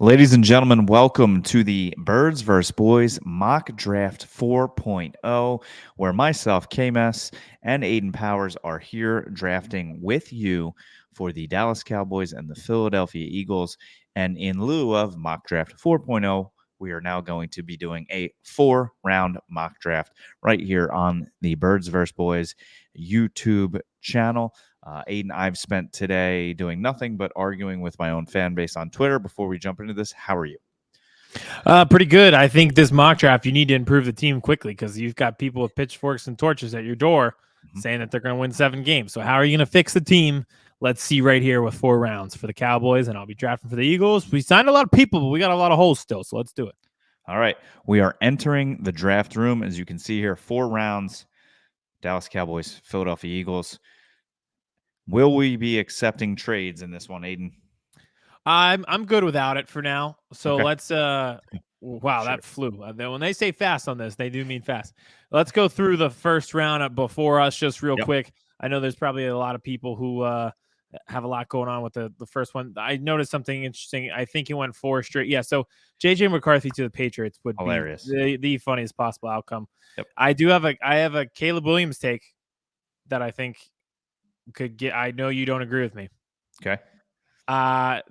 Ladies and gentlemen, welcome to the Birds vs. Boys Mock Draft 4.0, where myself, Kmess, and Aidan Powers are here drafting with you for the Dallas Cowboys and the Philadelphia Eagles. And in lieu of Mock Draft 4.0, we are now going to be doing a 4-round mock draft right here on the Birds vs. Boys YouTube channel. Aidan, I've spent today doing nothing but arguing with my own fan base on Twitter. Before we jump into this, how are you? Pretty good. I think this mock draft, you need to improve the team quickly because you've got people with pitchforks and torches at your door saying that they're going to win 7 games. So how are you going to fix the team? Let's see right here with 4 rounds for the Cowboys, and I'll be drafting for the Eagles. We signed a lot of people, but we got a lot of holes still, so let's do it. All right. We are entering the draft room. As you can see here, 4 rounds, Dallas Cowboys, Philadelphia Eagles. Will we be accepting trades in this one, Aidan? I'm good without it for now. So Okay. let's wow, that flew. When they say fast on this, they do mean fast. Let's go through the first round before us just real quick. I know there's probably a lot of people who have a lot going on with the first one. I noticed something interesting. I think he went 4 straight. Yeah, so JJ McCarthy to the Patriots would Hilarious. be the funniest possible outcome. Yep. I have a Caleb Williams take that I think could get. I know you don't agree with me. Okay.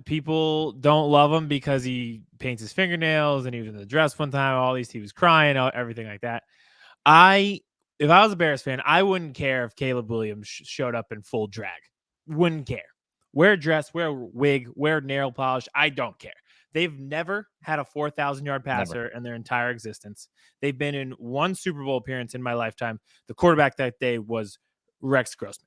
People don't love him because he paints his fingernails and he was in the dress one time. He was crying, everything like that. If I was a Bears fan, I wouldn't care if Caleb Williams showed up in full drag. Wouldn't care. Wear a dress, wear a wig, wear nail polish. I don't care. They've never had a 4,000-yard passer in their entire existence. They've been in 1 Super Bowl appearance in my lifetime. The quarterback that day was Rex Grossman.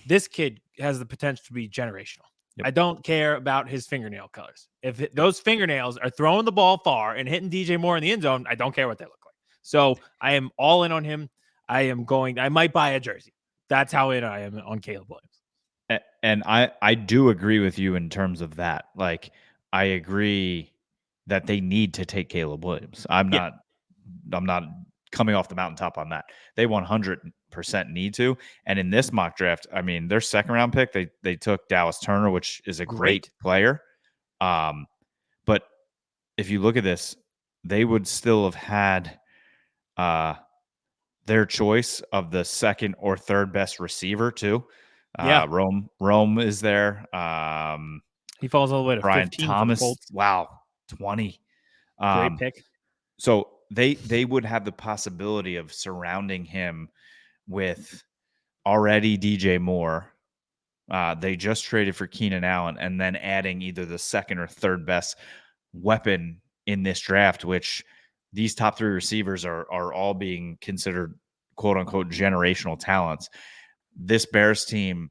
This kid has the potential to be generational. Yep. I don't care about his fingernail colors. If those fingernails are throwing the ball far and hitting DJ Moore in the end zone, I don't care what they look like. So I am all in on him. I might buy a jersey. That's how in I am on Caleb Williams. And I do agree with you in terms of that. Like, I agree that they need to take Caleb Williams. I'm not coming off the mountaintop on that. They 100% need to. And in this mock draft, I mean, their second round pick, they took Dallas Turner, which is a great player. But if you look at this, they would still have had their choice of the second or third best receiver too. Rome is there. He falls all the way to Brian 15 Thomas. For the Colts. Wow, 20. Great pick. So they would have the possibility of surrounding him with already DJ Moore. They just traded for Keenan Allen and then adding either the second or third best weapon in this draft, which these top 3 receivers are all being considered quote unquote generational talents. This Bears team,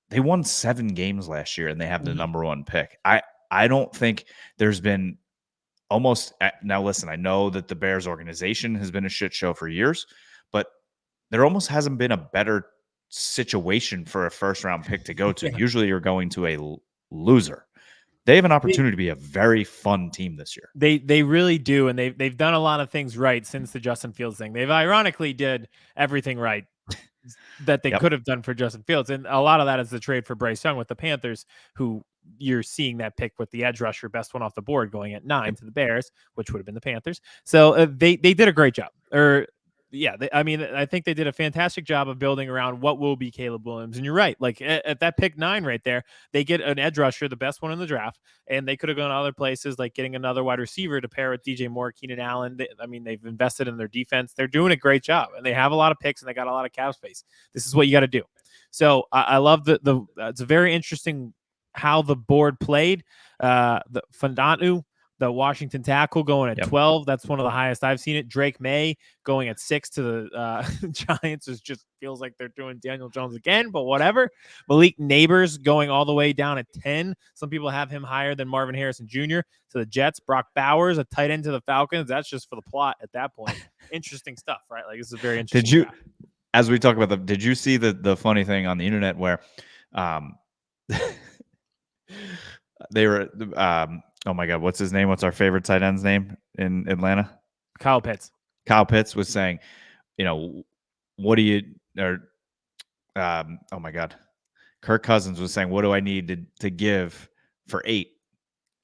they won 7 games last year and they have the number 1 pick. I don't think there's been now listen, I know that the Bears organization has been a shit show for years, but there almost hasn't been a better situation for a first round pick to go to. Usually you're going to a loser. They have an opportunity to be a very fun team this year. They really do, and they've done a lot of things right since the Justin Fields thing. They've ironically did everything right that they could have done for Justin Fields, and a lot of that is the trade for Bryce Young with the Panthers, who you're seeing that pick with the edge rusher, best one off the board, going at 9 to the Bears, which would have been the Panthers. So they did a great job. I think they did a fantastic job of building around what will be Caleb Williams. And you're right. Like at that pick 9 right there, they get an edge rusher, the best one in the draft, and they could have gone other places like getting another wide receiver to pair with DJ Moore, Keenan Allen. They've invested in their defense. They're doing a great job, and they have a lot of picks and they got a lot of cap space. This is what you got to do. So I love it's a very interesting how the board played. The Fondatu, the Washington tackle, going at 12. That's one of the highest I've seen it. Drake May going at 6 to the Giants just feels like they're doing Daniel Jones again, but whatever. Malik Neighbors going all the way down at 10. Some people have him higher than Marvin Harrison Jr. to the Jets. Brock Bowers, a tight end to the Falcons. That's just for the plot at that point. Interesting stuff, right? Like, this is very interesting. As we talk about them, did you see the funny thing on the internet where they were oh my God, what's his name? What's our favorite tight end's name in Atlanta? Kyle Pitts. Kyle Pitts was saying, what do you oh my God. Kirk Cousins was saying, what do I need to give for 8?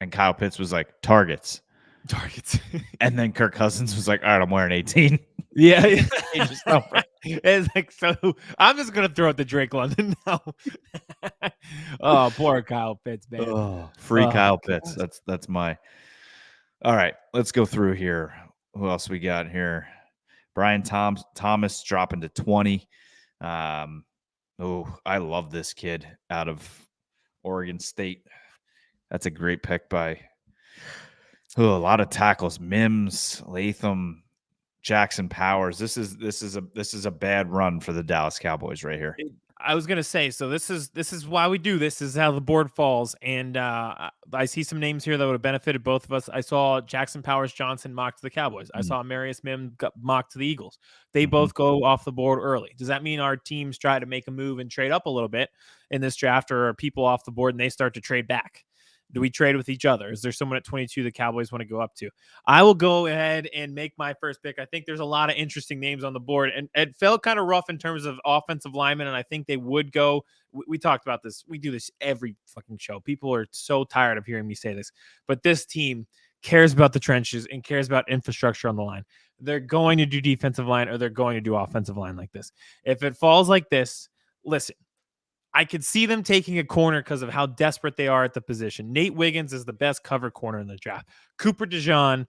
And Kyle Pitts was like, targets. Targets. And then Kirk Cousins was like, all right, I'm wearing 18. Yeah. Change number. It's like, so I'm just going to throw it to Drake London now. Oh, poor Kyle Pitts, man. Oh, free Oh, Kyle Pitts. God. That's my. All right, let's go through here. Who else we got here? Brian Thomas dropping to 20. I love this kid out of Oregon State. That's a great pick by a lot of tackles. Mims, Latham, Jackson Powers. This is a bad run for the Dallas Cowboys right here. I was gonna say, so this is why we do this. This is how the board falls, and I see some names here that would have benefited both of us. I saw Jackson Powers Johnson mocked to the Cowboys. I saw Marius Mim mocked to the Eagles. They Mm-hmm. both go off the board early. Does that mean our teams try to make a move and trade up a little bit in this draft, or are people off the board and they start to trade back? Do we trade with each other? Is there someone at 22 the Cowboys want to go up to? I will go ahead and make my first pick. I think there's a lot of interesting names on the board, and it felt kind of rough in terms of offensive linemen, and I think they would go. We talked about this. We do this every fucking show. People are so tired of hearing me say this, but this team cares about the trenches and cares about infrastructure on the line. They're going to do defensive line or they're going to do offensive line like this. If it falls like this, listen, I could see them taking a corner because of how desperate they are at the position. Nate Wiggins is the best cover corner in the draft. Cooper DeJean,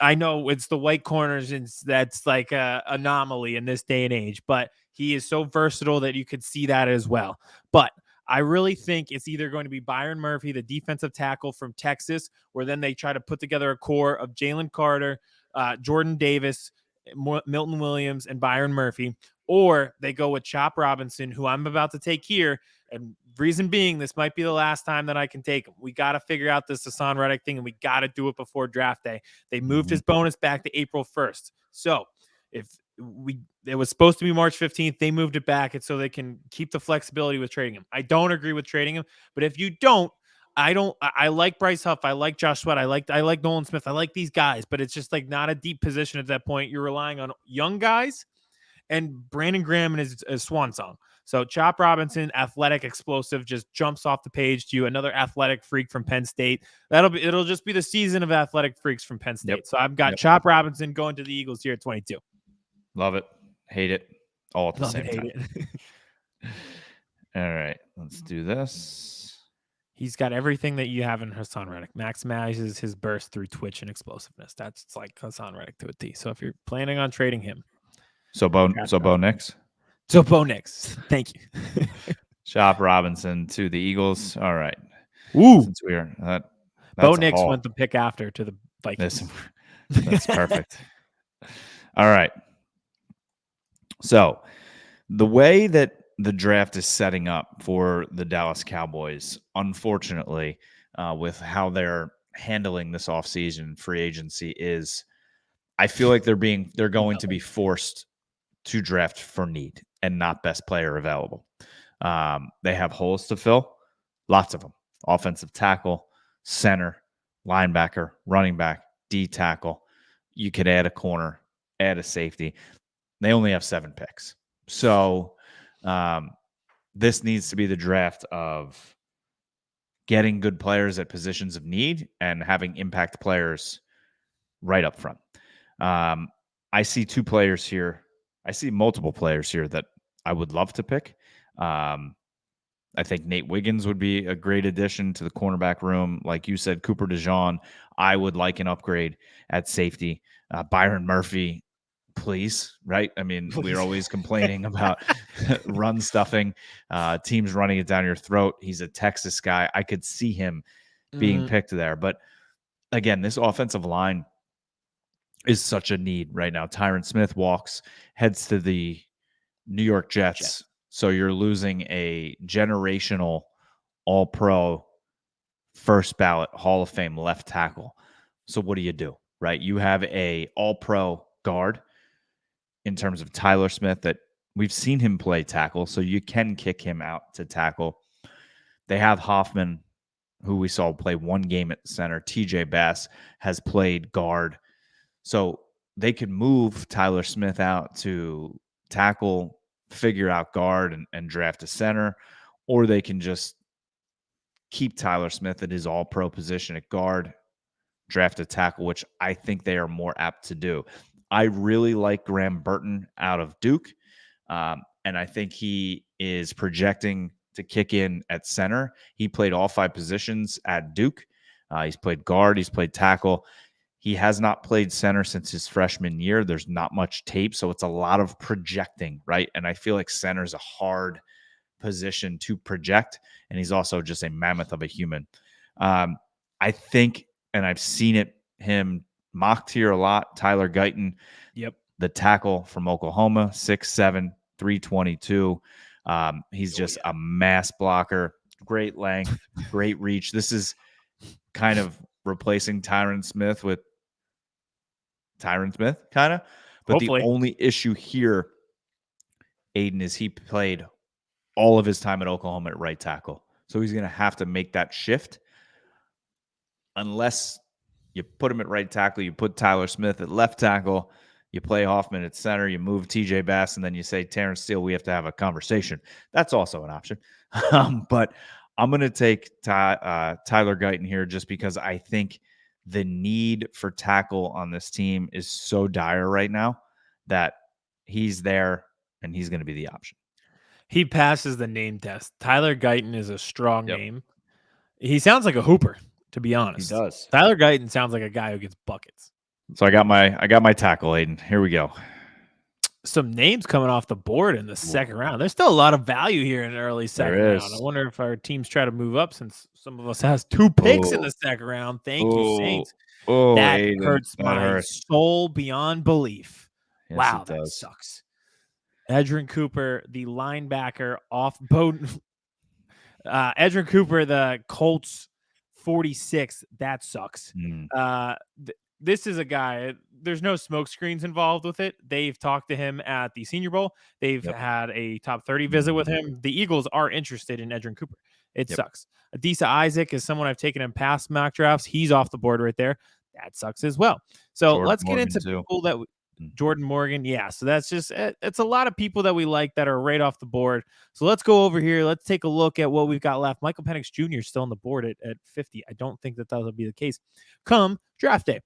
I know it's the white corners, and that's like a anomaly in this day and age, but he is so versatile that you could see that as well. But I really think it's either going to be Byron Murphy, the defensive tackle from Texas, where then they try to put together a core of Jalen Carter, Jordan Davis, Milton Williams, and Byron Murphy, or they go with Chop Robinson, who I'm about to take here. And reason being, this might be the last time that I can take him. We got to figure out this Hassan Reddick thing, and we got to do it before draft day. They moved his bonus back to April 1st. So if it was supposed to be March 15th, they moved it back, and so they can keep the flexibility with trading him. I don't agree with trading him, but if you don't, I like Bryce Huff. I like Josh Sweat. I like Nolan Smith. I like these guys, but it's just like not a deep position at that point. You're relying on young guys and Brandon Graham and his swan song. So Chop Robinson, athletic, explosive, just jumps off the page to you. Another athletic freak from Penn State. It'll just be the season of athletic freaks from Penn State. Yep. So I've got Chop Robinson going to the Eagles here at 22. Love it. Hate it. All at the Love same it, time. hate it. All right. Let's do this. He's got everything that you have in Hassan Reddick. Maximizes his burst through twitch and explosiveness. That's like Hassan Reddick to a T. So if you're planning on trading him. So Bo Nix? So Bo Nix. Thank you. Chop Robinson to the Eagles. All right. Ooh. Since we are that's Bo Nix went the pick after to the Vikings. That's perfect. All right. So the way that the draft is setting up for the Dallas Cowboys, unfortunately, with how they're handling this offseason free agency is I feel like they're going to be forced to draft for need and not best player available. They have holes to fill, lots of them. Offensive tackle, center, linebacker, running back, D tackle. You could add a corner, add a safety. They only have 7 picks. So this needs to be the draft of getting good players at positions of need and having impact players right up front. I see 2 players here. I see multiple players here that I would love to pick. I think Nate Wiggins would be a great addition to the cornerback room. Like you said, Cooper DeJean, I would like an upgrade at safety. Byron Murphy, please, right? I mean, we're always complaining about run stuffing, teams running it down your throat. He's a Texas guy. I could see him being picked there. But again, this offensive line is such a need right now. Tyron Smith heads to the New York Jets. So you're losing a generational all-pro, first ballot Hall of Fame left tackle. So what do? Right? You have a all-pro guard in terms of Tyler Smith that we've seen him play tackle, so you can kick him out to tackle. They have Hoffman, who we saw play 1 game at center. TJ Bass has played guard. So they could move Tyler Smith out to tackle, figure out guard, and draft a center, or they can just keep Tyler Smith at his all-pro position at guard, draft a tackle, which I think they are more apt to do. I really like Graham Burton out of Duke, and I think he is projecting to kick in at center. He played all 5 positions at Duke. He's played guard. He's played tackle. He has not played center since his freshman year. There's not much tape, so it's a lot of projecting, right? And I feel like center is a hard position to project, and he's also just a mammoth of a human. I think, and I've seen him mocked here a lot, Tyler Guyton, Yep. the tackle from Oklahoma, 6'7", 322. He's just a mass blocker, great length, great reach. This is kind of replacing Tyron Smith with Tyron Smith, kind of. But Hopefully. the only issue here, Aidan, is he played all of his time at Oklahoma at right tackle. So he's going to have to make that shift unless you put him at right tackle, you put Tyler Smith at left tackle, you play Hoffman at center, you move TJ Bass, and then you say, Terrence Steele, we have to have a conversation. That's also an option. But I'm going to take Tyler Guyton here just because I think the need for tackle on this team is so dire right now that he's there and he's going to be the option. He passes the name test. Tyler Guyton is a strong Yep. name. He sounds like a hooper, to be honest. He does. Tyler Guyton sounds like a guy who gets buckets. So I got my tackle, Aidan. Here we go. Some names coming off the board in the second round. There's still a lot of value here in the early second round. I wonder if our teams try to move up since some of us has 2 picks in the second round. Thank you, Saints. That Aidan, hurts my soul beyond belief. Yes, wow, that sucks. Edgerrin Cooper, the linebacker off Bowden. Edgerrin Cooper, the Colts 46. That sucks. This is a guy, there's no smoke screens involved with it. They've talked to him at the Senior Bowl. They've had a top 30 visit with him. The Eagles are interested in Edgerrin Cooper. It sucks. Adisa Isaac is someone I've taken in past mock drafts. He's off the board right there. That sucks as well. So let's get into people that Jordan Morgan. Yeah. So that's just, it's a lot of people that we like that are right off the board. So let's go over here. Let's take a look at what we've got left. Michael Penix Jr. is still on the board at 50. I don't think that'll be the case come draft day.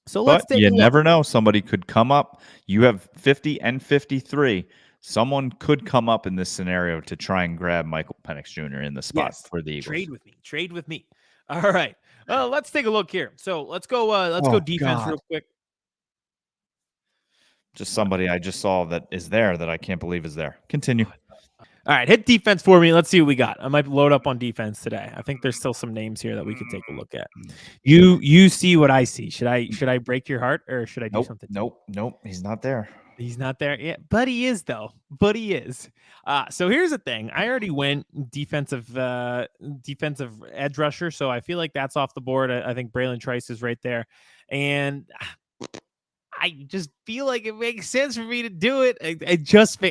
So let's take a look. You never know. Somebody could come up. You have 50 and 53. Someone could come up in this scenario to try and grab Michael Penix Jr. in the spot for the Eagles. Trade with me. All right. Let's take a look here. So let's go defense real quick. Just somebody I just saw that is there that I can't believe is there. Continue. All right, hit defense for me. Let's see what we got. I might load up on defense today. I think there's still some names here that we could take a look at. You see what I see. Should I break your heart or should I do something? Nope. He's not there. He's not there. Yeah, but he is though. But he is. So here's the thing. I already went defensive edge rusher, so I feel like that's off the board. I think Braylon Trice is right there, and I just feel like it makes sense for me to do it.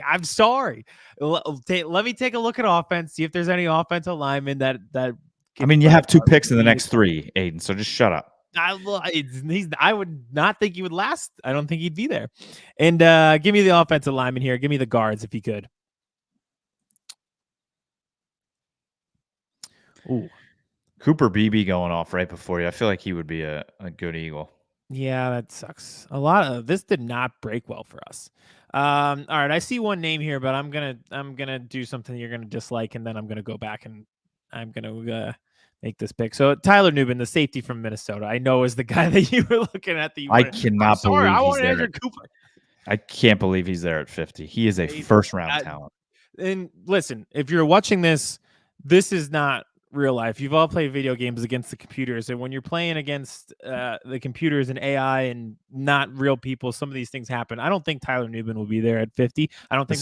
I'm sorry. Let me take a look at offense, see if there's any offensive linemen that. I mean, you have 2 picks in the next 3, Aidan. So just shut up. I would not think he would last. I don't think he'd be there. And give me the offensive lineman here. Give me the guards if you could. Ooh, Cooper Beebe going off right before you. I feel like he would be a good Eagle. Yeah, that sucks. A lot of this did not break well for us. All right, I see one name here, but I'm gonna do something you're gonna dislike, and then I'm gonna go back and I'm gonna make this pick. So Tyler Nubin, the safety from Minnesota, I know is the guy that you were looking at. I cannot believe I he's wanted there. Edgerrin Cooper. I can't believe he's there at 50. He is a first-round talent. And listen, if you're watching this, this is not real life. You've all played video games against the computers, and when you're playing against the computers and AI and not real people, some of these things happen. I don't think Tyler Nubin will be there at 50. I don't think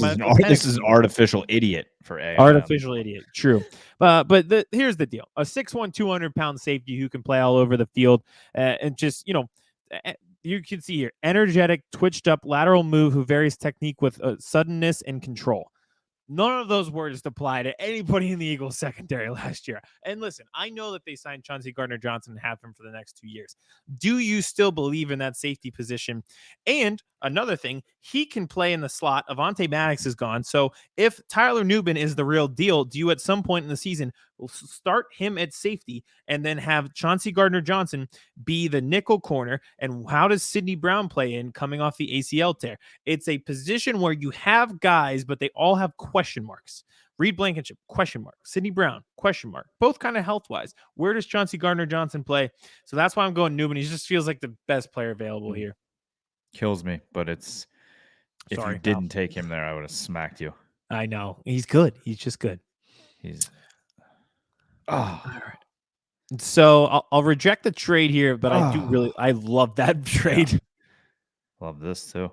this is an artificial idiot for AI. Artificial idiot, true. But here's the deal: a 6'1", 200-pound safety who can play all over the field and just you can see here, energetic, twitched up lateral move who varies technique with suddenness and control. None of those words apply to anybody in the Eagles secondary last year. And listen, I know that they signed Chauncey Gardner-Johnson and have him for the next 2 years. Do you still believe in that safety position? And another thing, he can play in the slot. Avonte Maddox is gone. So if Tyler Nubin is the real deal, do you at some point in the season start him at safety and then have Chauncey Gardner-Johnson be the nickel corner. And how does Sidney Brown play in coming off the ACL tear? It's a position where you have guys, but they all have question marks. Reed Blankenship, question mark. Sidney Brown, question mark. Both kind of health wise. Where does Chauncey Gardner-Johnson play? So that's why I'm going Newman. He just feels like the best player available here. Kills me, but it's if you Sorry, pal. didn't take him there, I would have smacked you. I know. He's good. He's just good. He's All right. So I'll reject the trade here, but I love that trade. Yeah. Love this too.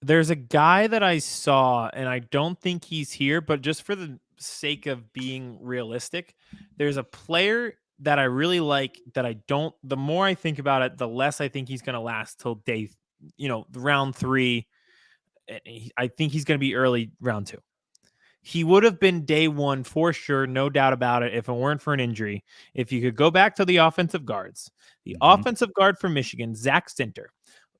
There's a guy that I saw, and I don't think he's here, but just for the sake of being realistic, there's a player that I really like that I don't. The more I think about it, the less I think he's going to last till round 3. I think he's going to be early round 2. He would have been day 1 for sure, no doubt about it, if it weren't for an injury. If you could go back to the offensive guards, the offensive guard for Michigan, Zach Stinter,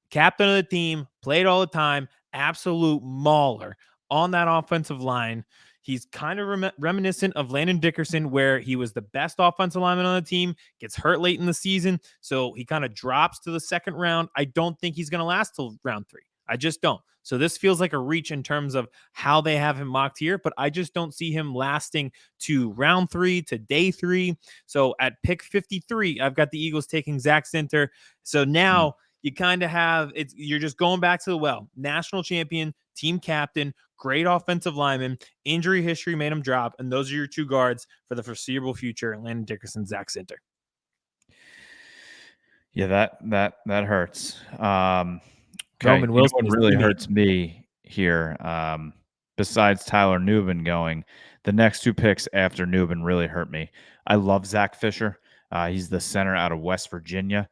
captain of the team, played all the time, absolute mauler on that offensive line. He's kind of reminiscent of Landon Dickerson, where he was the best offensive lineman on the team, gets hurt late in the season, so he kind of drops to the second round. I don't think he's going to last till round 3. I just don't. So this feels like a reach in terms of how they have him mocked here, but I just don't see him lasting to round 3 to day 3. So at pick 53, I've got the Eagles taking Zach Stinter. So now you kind of have you're just going back to the well. National champion, team captain, great offensive lineman, injury history made him drop, and those are your 2 guards for the foreseeable future, Landon Dickerson, Zach Stinter. Yeah, that hurts. Okay, Roman Wilson what really hurts me here, besides Tyler Nubin going, the next 2 picks after Nubin really hurt me. I love Zach Fisher. He's the center out of West Virginia.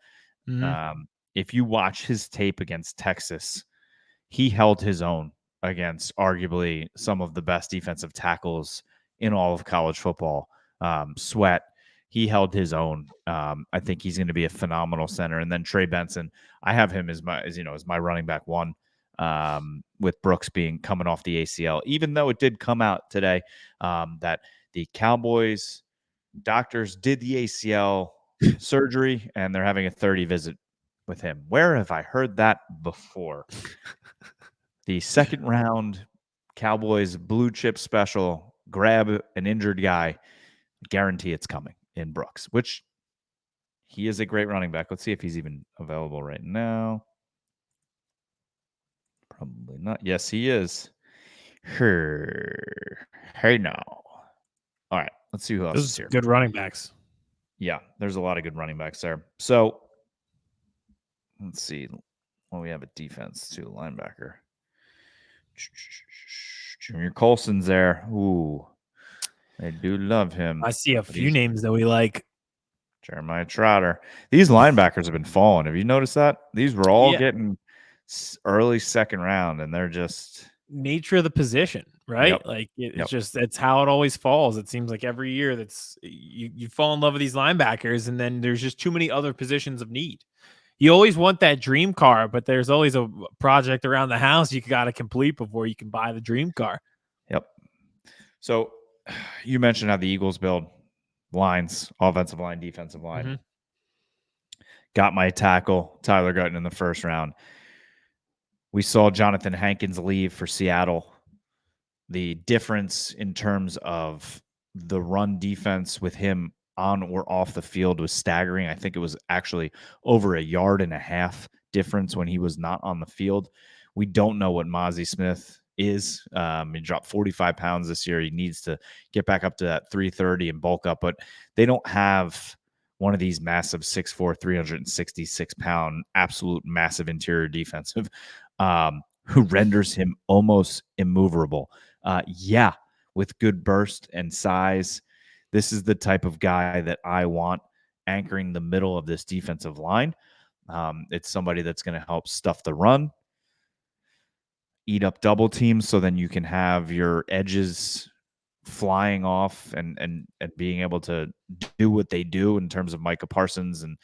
If you watch his tape against Texas, he held his own against arguably some of the best defensive tackles in all of college football. Sweat, he held his own. I think he's going to be a phenomenal center. And then Trey Benson, I have him as my running back 1, with Brooks coming off the ACL. Even though it did come out today that the Cowboys doctors did the ACL surgery and they're having a 30 visit with him. Where have I heard that before? The second round Cowboys blue chip special, grab an injured guy, guarantee it's coming in Brooks, which he is a great running back. Let's see if he's even available right now. Probably not. Yes, he is. Hey now. All right, let's see who else is here. Good running backs. Yeah, there's a lot of good running backs there. So let's see. Well, we have a defense too, linebacker. Junior Colson's there. Ooh, they do love him. I see a few names that we like. Jeremiah Trotter. These linebackers have been falling. Have you noticed that? These were all getting early second round, and they're just nature of the position, right? Yep. Like it's just it's how it always falls. It seems like every year that's you fall in love with these linebackers, and then there's just too many other positions of need. You always want that dream car, but there's always a project around the house you got to complete before you can buy the dream car. Yep. So you mentioned how the Eagles build lines, offensive line, defensive line. Got my tackle, Tyler Gutton, in the first round. We saw Jonathan Hankins leave for Seattle. The difference in terms of the run defense with him on or off the field was staggering. I think it was actually over 1.5 yards difference when he was not on the field. We don't know what Mozzie Smith is. He dropped 45 pounds this year. He needs to get back up to that 330 and bulk up, but they don't have one of these massive 6'4", 366-pound, absolute massive interior defensive who renders him almost immovable. With good burst and size. This is the type of guy that I want anchoring the middle of this defensive line. It's somebody that's going to help stuff the run, eat up double teams, so then you can have your edges flying off and being able to do what they do in terms of Micah Parsons and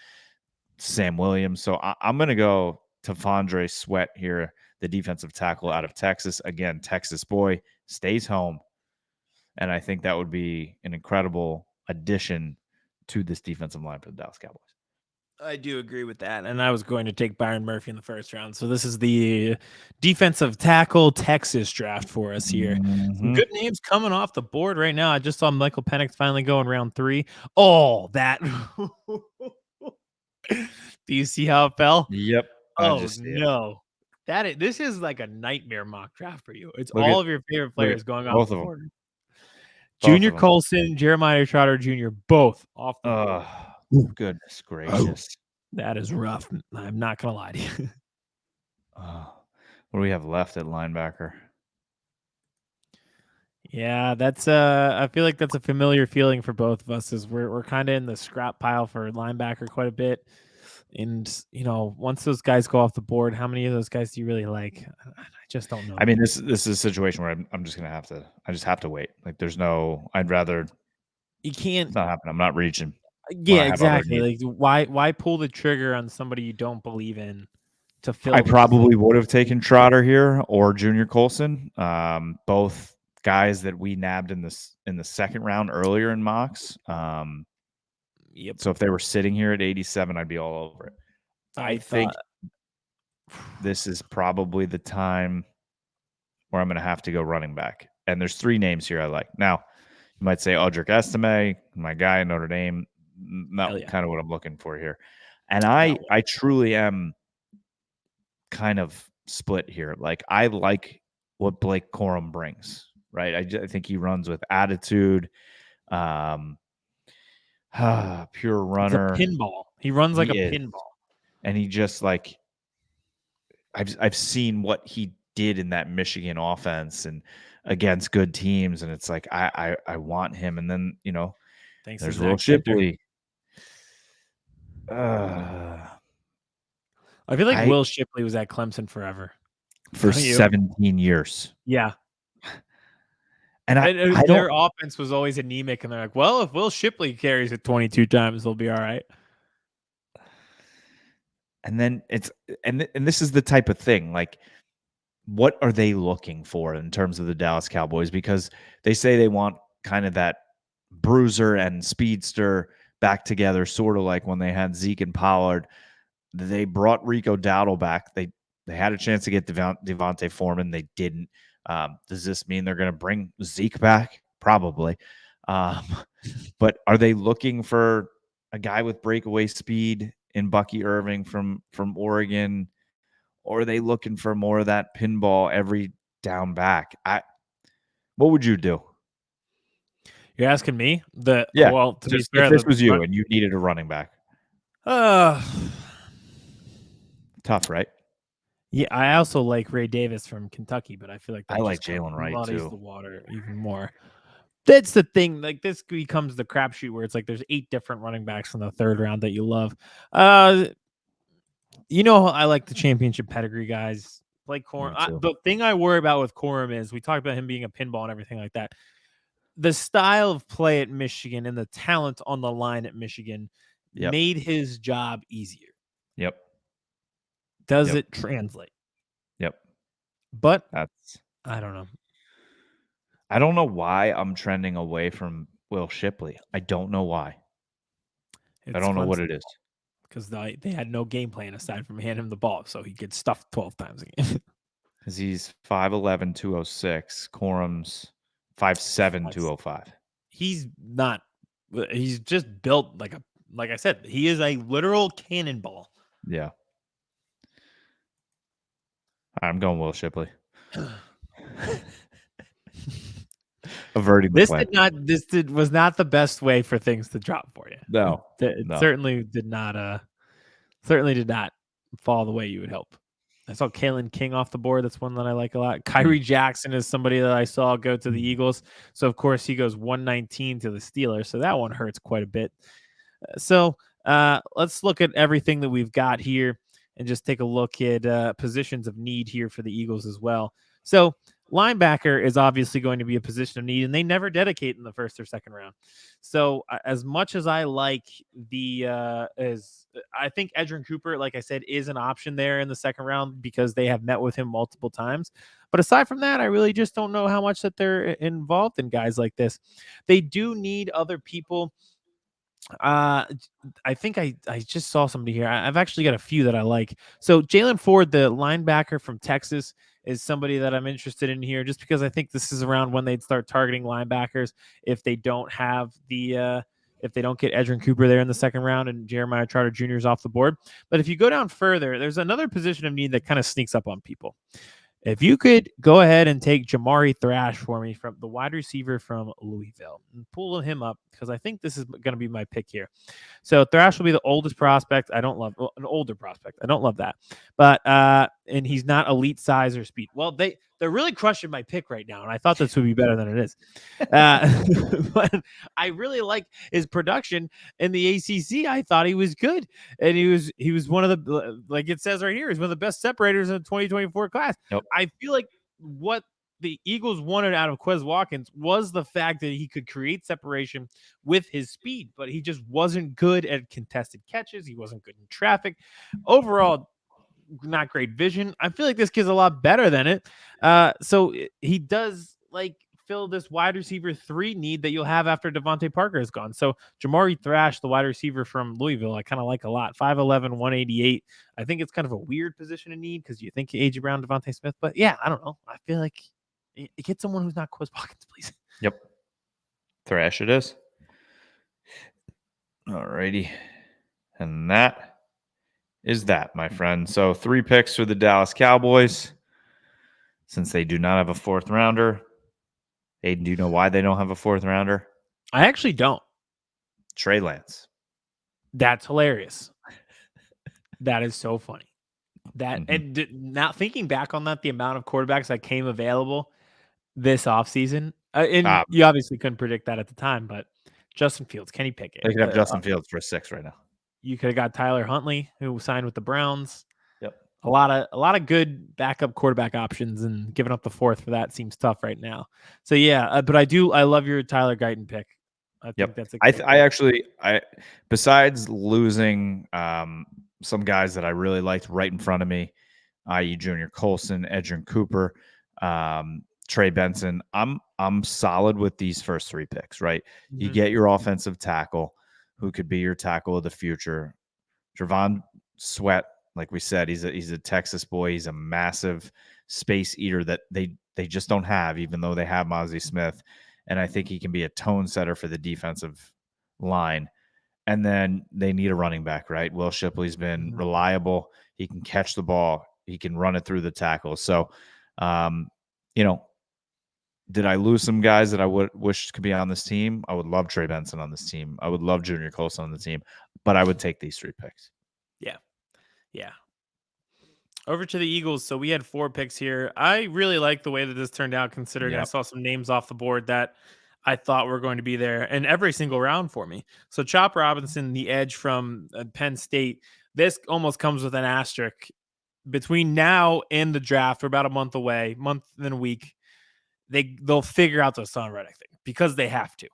Sam Williams. So I'm going to go to Fondre Sweat here, the defensive tackle out of Texas. Again, Texas boy, stays home. and I think that would be an incredible addition to this defensive line for the Dallas Cowboys. I do agree with that, and I was going to take Byron Murphy in the first round. So this is the defensive tackle Texas draft for us here. Some Mhm. good names coming off the board right now. I just saw Michael Penix finally go in round 3. Oh, that. Do you see how it fell? Yep, I Oh, just see it. no. This is like a nightmare mock draft for you. It's Look all at of your favorite look at players going off both the of them. board. Both Junior of them. Colson, Jeremiah Trotter Jr., both off the board. Goodness gracious. That is rough. I'm not gonna lie to you. What do we have left at linebacker? Yeah, that's I feel like that's a familiar feeling for both of us, as we're kind of in the scrap pile for linebacker quite a bit. And once those guys go off the board, how many of those guys do you really like? I just don't know. I mean, this is a situation where I'm just gonna have to. I just have to wait. Like, there's no. I'd rather. You can't. It's not happening. I'm not reaching when Yeah, I have other exactly. needs. Like, why pull the trigger on somebody you don't believe in to I fill the probably position? would have taken Trotter here or Junior Colson. Both guys that we nabbed in the second round earlier in mocks. Yep. So if they were sitting here at 87, I'd be all over it. I think thought this is probably the time where I'm going to have to go running back. And there's 3 names here I like. Now, you might say Audric Estime, my guy in Notre Dame. Not kind of what I'm looking for here. And I truly am kind of split here. Like, I like what Blake Corum brings, right? I think he runs with attitude. Pure runner. He's a pinball. He runs like He a is. pinball. And he just, like, I've seen what he did in that Michigan offense and against good teams, and it's like I want him. And then Thanks to there's Will Zach Bender. Shipley. I feel like Will Shipley was at Clemson forever. For 17 years. Yeah. And I their don't. offense was always anemic, and they're like, well, if Will Shipley carries it 22 times, they'll be all right. And then and this is the type of thing, like, what are they looking for in terms of the Dallas Cowboys? Because they say they want kind of that bruiser and speedster back together, sort of like when they had Zeke and Pollard. They brought Rico Dowdle back. They had a chance to get Devontae Foreman. They didn't. Does this mean they're going to bring Zeke back? Probably. But are they looking for a guy with breakaway speed in Bucky Irving from Oregon? Or are they looking for more of that pinball every down back? What would you do? You're asking me? Yeah. Well, to be Just fair, if this was you and you needed a running back. Tough, right? Yeah, I also like Ray Davis from Kentucky, but I feel like I like Jalen Wright muddies too. the water even more. That's the thing. Like, this becomes the crapshoot where it's like there's 8 different running backs in the 3rd round that you love. I like the championship pedigree guys. Like Corum. The thing I worry about with Corum is we talked about him being a pinball and everything like that. The style of play at Michigan and the talent on the line at Michigan made his job easier. Yep. Does it translate? Yep. But I don't know. I don't know why I'm trending away from Will Shipley. I don't know why. I don't know what it is. Because they had no game plan aside from hand him the ball, so he gets stuffed 12 times again. Because he's 5'11", 206. Corum's 5'7", 205. He's not. He's just built like I said, he is a literal cannonball. Yeah. I'm going Will Shipley. Averting the plan. This was not the best way for things to drop for you. No. It certainly did not fall the way you would hope. I saw Kalen King off the board. That's one that I like a lot. Kyrie Jackson is somebody that I saw go to the Eagles. So, of course, he goes 119 to the Steelers. So that one hurts quite a bit. So let's look at everything that we've got here and just take a look at positions of need here for the Eagles as well. So linebacker is obviously going to be a position of need, and they never dedicate in the 1st or 2nd round. So as much as I like I think Edgerrin Cooper, like I said, is an option there in the second round because they have met with him multiple times. But aside from that, I really just don't know how much that they're involved in guys like this. They do need other people. I think I just saw somebody here. I've actually got a few that I like. So Jalen Ford, the linebacker from Texas, is somebody that I'm interested in here, just because I think this is around when they'd start targeting linebackers if they don't have the if they don't get Edgerrin Cooper there in the second round and Jeremiah Trotter Jr. is off the board. But if you go down further, there's another position of need that kind of sneaks up on people. If you could go ahead and take Jamari Thrash for me, from the wide receiver from Louisville, and pull him up, because I think this is going to be my pick here. So Thrash will be the oldest prospect. I don't love an older prospect. I don't love that, but and he's not elite size or speed. Well, they're really crushing my pick right now, and I thought this would be better than it is. But I really like his production in the ACC. I thought he was good, and he was one of the, like it says right here, he's one of the best separators in the 2024 class. Yep. I feel like what the Eagles wanted out of Quez Watkins was the fact that he could create separation with his speed, but he just wasn't good at contested catches. He wasn't good in traffic. Overall, not great vision. I feel like this kid's a lot better than it. So he does like fill this wide receiver 3 need that you'll have after Devontae Parker is gone. So Jamari Thrash, the wide receiver from Louisville, I kind of like a lot. 5'11", 188. I think it's kind of a weird position to need because you think A.J. Brown, Devontae Smith, but yeah, I don't know. I feel like get someone who's not Quez Watkins, please. Yep. Thrash it is. Alrighty. And that is that, my friend. So 3 picks for the Dallas Cowboys. Since they do not have a 4th rounder. Aiden, do you know why they don't have a 4th rounder? I actually don't. Trey Lance. That's hilarious. That is so funny. That and now thinking back on that, the amount of quarterbacks that came available this offseason, and you obviously couldn't predict that at the time, but Justin Fields, Kenny Pickett. They could have Justin Fields for a 6 right now. You could have got Tyler Huntley, who signed with the Browns. Yep. A lot of good backup quarterback options, and giving up the 4th for that seems tough right now. So yeah, but I love your Tyler Guyton pick. I think that's a I besides losing some guys that I really liked right in front of me, i.e. Junior Colson, Edgerrin Cooper, Trey Benson, I'm solid with these first 3 picks, right? Mm-hmm. You get your offensive tackle, who could be your tackle of the future. Javon Sweat, like we said, he's a Texas boy. He's a massive space eater that they just don't have, even though they have Mozzie Smith. And I think he can be a tone setter for the defensive line. And then they need a running back, right? Will Shipley's been reliable. He can catch the ball. He can run it through the tackles. So, did I lose some guys that I would wish could be on this team? I would love Trey Benson on this team. I would love Junior Colson on the team, but I would take these 3 picks. Yeah. Yeah. Over to the Eagles. So we had 4 picks here. I really like the way that this turned out, considering I saw some names off the board that I thought were going to be there in every single round for me. So Chop Robinson, the edge from Penn State, this almost comes with an asterisk. Between now and the draft, we're about a month away, month and a week. They'll figure out the Hassan Reddick thing because they have to.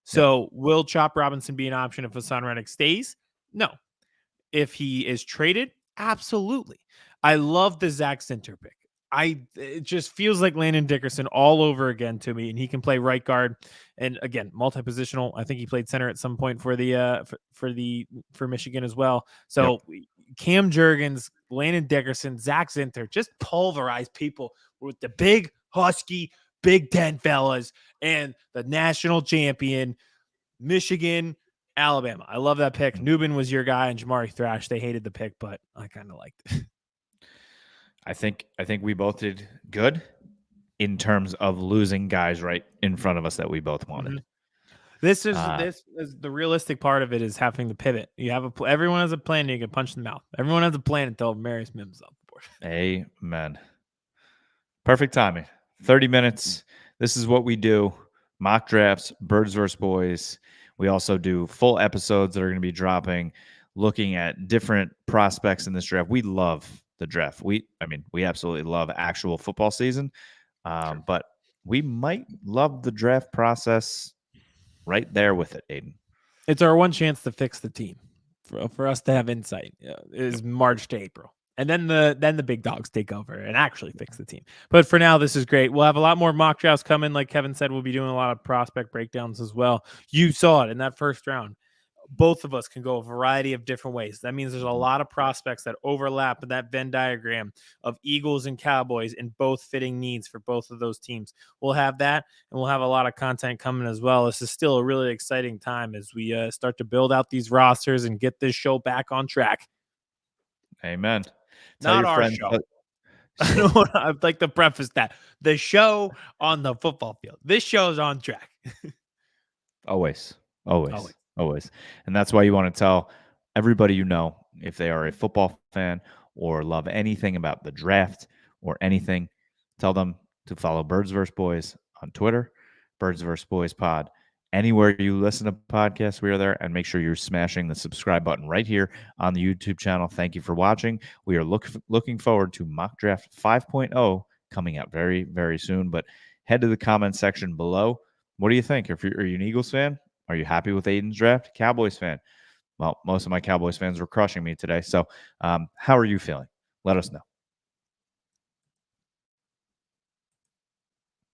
So will Chop Robinson be an option if Hassan Reddick stays? No. If he is traded, absolutely. I love the Zach Center pick. It just feels like Landon Dickerson all over again to me, and he can play right guard, and again multi-positional. I think he played center at some point for Michigan as well. So Cam Jurgens, Landon Dickerson, Zach Center just pulverize people with the big husky Big Ten fellas and the national champion Michigan. Alabama. I love that pick. Newman was your guy, and Jamari Thrash. They hated the pick, but I kind of liked it. I think we both did good in terms of losing guys right in front of us that we both wanted. This is the realistic part of it, is having to pivot. You have everyone has a plan. You can punch in the mouth. Everyone has a plan until Marius Mims off the board. Amen. Perfect timing. 30 minutes. This is what we do. Mock drafts, Birds vs. Boys. We also do full episodes that are going to be dropping, looking at different prospects in this draft. We love the draft. We absolutely love actual football season, but we might love the draft process right there with it, Aiden. It's our one chance to fix the team. for us to have insight is March to April. And then the big dogs take over and actually fix the team. But for now, this is great. We'll have a lot more mock drafts coming. Like Kevin said, we'll be doing a lot of prospect breakdowns as well. You saw it in that first round. Both of us can go a variety of different ways. That means there's a lot of prospects that overlap in that Venn diagram of Eagles and Cowboys and both fitting needs for both of those teams. We'll have that, and we'll have a lot of content coming as well. This is still a really exciting time as we start to build out these rosters and get this show back on track. Amen. Tell Not your our friends. show. I'd like to preface that. The show on the football field. This show is on track. Always, always, always. And that's why you want to tell everybody you know, if they are a football fan or love anything about the draft or anything, tell them to follow Birds vs. Boys on Twitter, Birds vs. Boys Pod. Anywhere you listen to podcasts, we are there. And make sure you're smashing the subscribe button right here on the YouTube channel. Thank you for watching. We are looking forward to Mock Draft 5.0 coming out very, very soon. But head to the comment section below. What do you think? Are you an Eagles fan? Are you happy with Aidan's draft? Cowboys fan? Well, most of my Cowboys fans were crushing me today. So how are you feeling? Let us know.